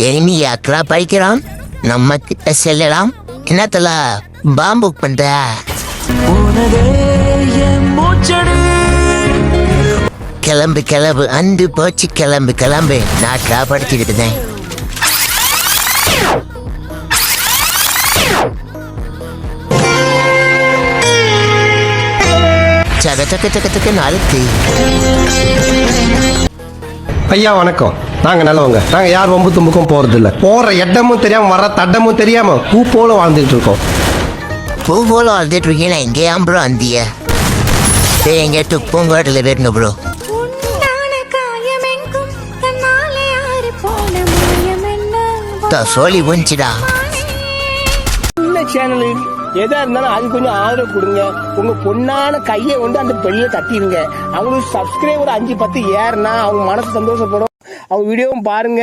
எனியாக்கா படிக்கிறோம், நம்ம கிட்ட செல்லலாம். என்னத்துல பாம்பு பண்ற? கிளம்பு கிளம்பு, அந்து போச்சு, கிளம்பு கிளம்பு. நான் படிச்சுக்கிட்டு இருந்தேன். சக சக்க சக்க சக்க நாளைக்கு. ஐயா வணக்கம். நாங்க நல்லவங்க. நாங்க யார் வம்பு தும்புக்கும் போறது இல்ல. போற இடமும் தெரியாம வர தட்டமும் தெரியாம பூ போல வாழ்ந்துட்டு இருக்கோம். பூ போல வாழ்ந்துட்டு இருக்கீங்களா? எங்கேயா ப்ரோ அந்திய எங்க துப்பூங்காட்டில் வேணுங்க ப்ரோ. சோழி புஞ்சிடா. சேனலு எதா இருந்தாலும் அது கொஞ்சம் ஆதரவு கொடுங்க. உங்க பொண்ணான கையை கொண்டு அந்த பெல்ல தட்டிடுங்க. அவங்களுக்கு சப்ஸ்கிரைபர் 5-10 ஏறுனா அவங்க மனசு சந்தோஷப்படும். அவங்க வீடியோவும் பாருங்க.